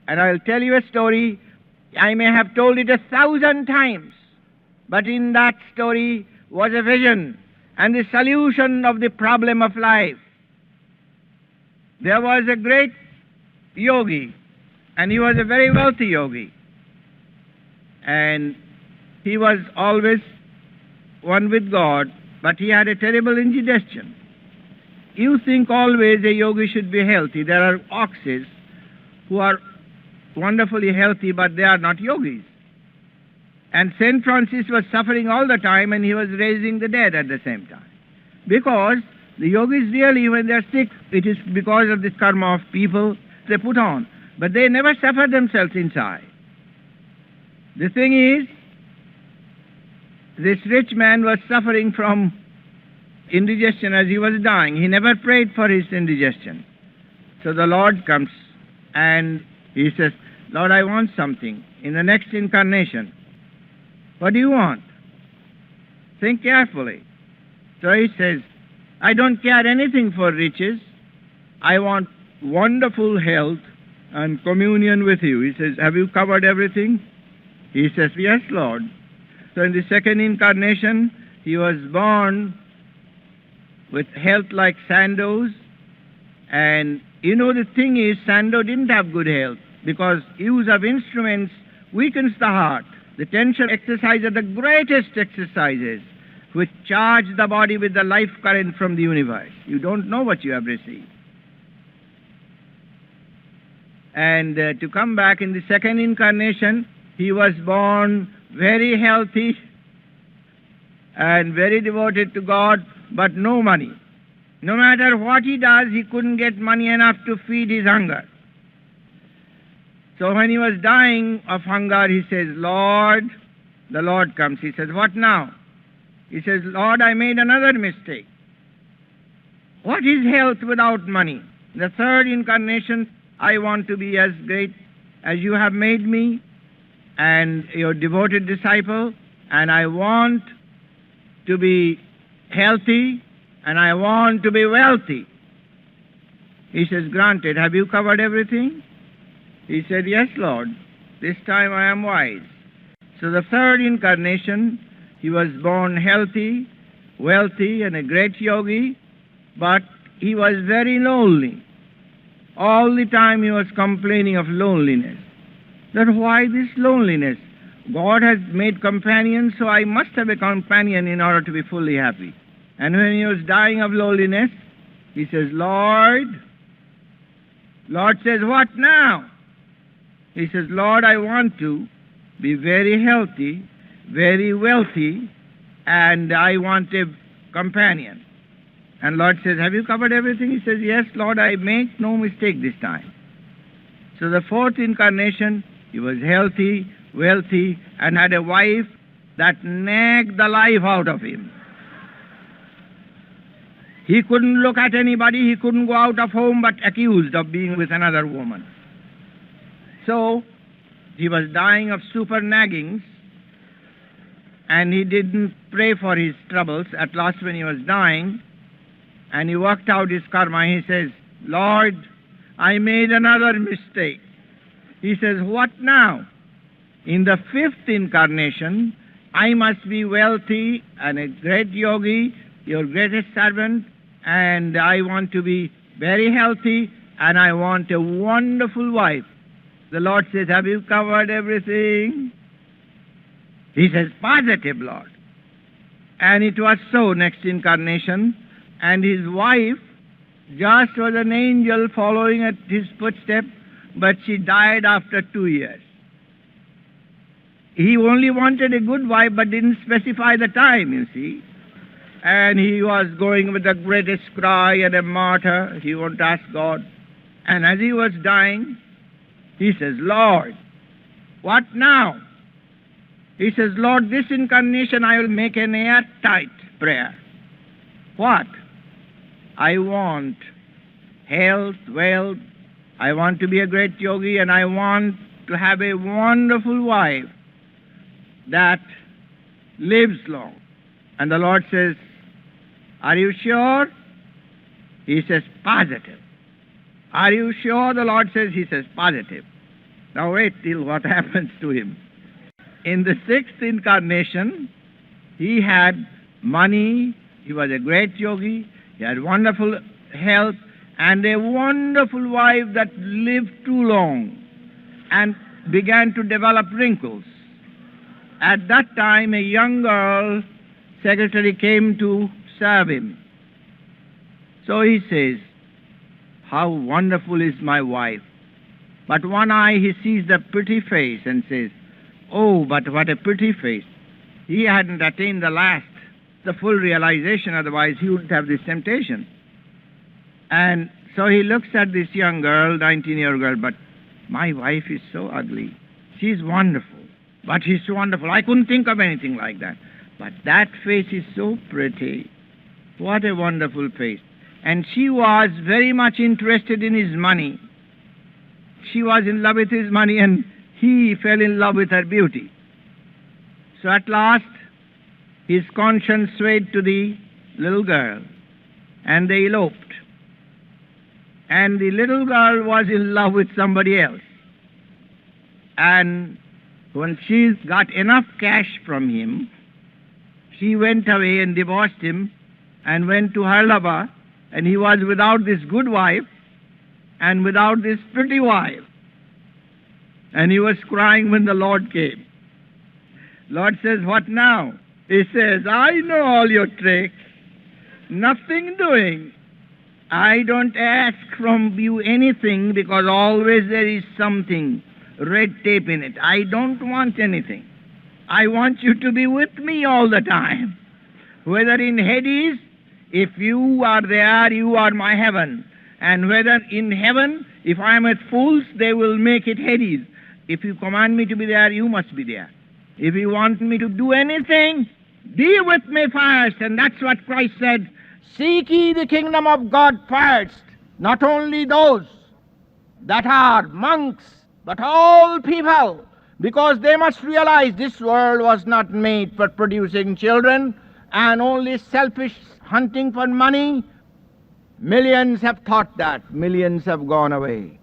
And I'll tell you a story. I may have told it 1,000 times, but in that story was a vision and the solution of the problem of life. There was a great yogi, and he was a very wealthy yogi. And he was always one with God, but he had a terrible indigestion. You think always a yogi should be healthy. There are oxes who are wonderfully healthy, but they are not yogis. And St. Francis was suffering all the time, and he was raising the dead at the same time. Because the yogis really, when they are sick, it is because of this karma of people they put on. But they never suffer themselves inside. The thing is, this rich man was suffering from indigestion as he was dying. He never prayed for his indigestion. So the Lord comes and he says, Lord, I want something in the next incarnation. What do you want? Think carefully. So he says, I don't care anything for riches. I want wonderful health and communion with you. He says, have you covered everything? He says, yes, Lord. So in the second incarnation, he was born with health like Sandoz. And you know, the thing is, Sandoz didn't have good health because use of instruments weakens the heart. The tension exercises are the greatest exercises which charge the body with the life current from the universe. You don't know what you have received. And to come back in the second incarnation, he was born very healthy and very devoted to God, but no money. No matter what he does, he couldn't get money enough to feed his hunger. So when he was dying of hunger, he says, Lord, the Lord comes. He says, what now? He says, Lord, I made another mistake. What is health without money? The third incarnation, I want to be as great as you have made me and your devoted disciple, and I want to be healthy and I want to be wealthy. He says, granted. Have you covered everything? He said, yes, Lord. This time I am wise. So the third incarnation, he was born healthy, wealthy, and a great yogi, but he was very lonely. All the time he was complaining of loneliness. That why this loneliness? God has made companions, so I must have a companion in order to be fully happy. And when he was dying of loneliness, he says, Lord. Lord says, what now? He says, Lord, I want to be very healthy, very wealthy, and I want a companion. And Lord says, have you covered everything? He says, yes, Lord, I make no mistake this time. So the fourth incarnation, he was healthy, wealthy, and had a wife that nagged the life out of him. He couldn't look at anybody, he couldn't go out of home but accused of being with another woman. So he was dying of super naggings, and he didn't pray for his troubles. At last when he was dying, and he worked out his karma, he says, Lord, I made another mistake. He says, what now? In the fifth incarnation, I must be wealthy and a great yogi, your greatest servant, and I want to be very healthy, and I want a wonderful wife. The Lord says, have you covered everything? He says, positive, Lord. And it was so next incarnation, and his wife just was an angel following at his footsteps, but she died after 2 years. He only wanted a good wife, but didn't specify the time, you see. And he was going with the greatest cry and a martyr. He wanted to ask God. And as he was dying, he says, Lord, what now? He says, Lord, this incarnation I will make an airtight prayer. What? I want health, wealth, I want to be a great yogi, and I want to have a wonderful wife that lives long. And the Lord says, are you sure? He says, positive. Are you sure? The Lord says, he says, positive. Now wait till what happens to him. In the sixth incarnation, he had money, he was a great yogi, he had wonderful health, and a wonderful wife that lived too long and began to develop wrinkles. At that time, a young girl secretary came to serve him. So he says, "How wonderful is my wife." But one eye he sees the pretty face and says, "Oh, but what a pretty face." He hadn't attained the last, the full realization, otherwise he wouldn't have this temptation. And so he looks at this young girl, 19-year-old girl, "But my wife is so ugly. She's wonderful, but she's so wonderful. I couldn't think of anything like that. But that face is so pretty. What a wonderful face." And she was very much interested in his money. She was in love with his money, and he fell in love with her beauty. So at last, his conscience swayed to the little girl, and they eloped. And the little girl was in love with somebody else. And when she got enough cash from him, she went away and divorced him and went to her lover, and he was without this good wife and without this pretty wife. And he was crying when the Lord came. Lord says, "What now?" He says, "I know all your tricks. Nothing doing. I don't ask from you anything because always there is something, red tape in it. I don't want anything. I want you to be with me all the time. Whether in Hades, if you are there, you are my heaven. And whether in heaven, if I am at fools, they will make it Hades. If you command me to be there, you must be there. If you want me to do anything, be with me first." And that's what Christ said, "Seek ye the kingdom of God first." Not only those that are monks, but all people, because they must realize this world was not made for producing children and only selfish hunting for money. Millions have thought that. Millions have gone away.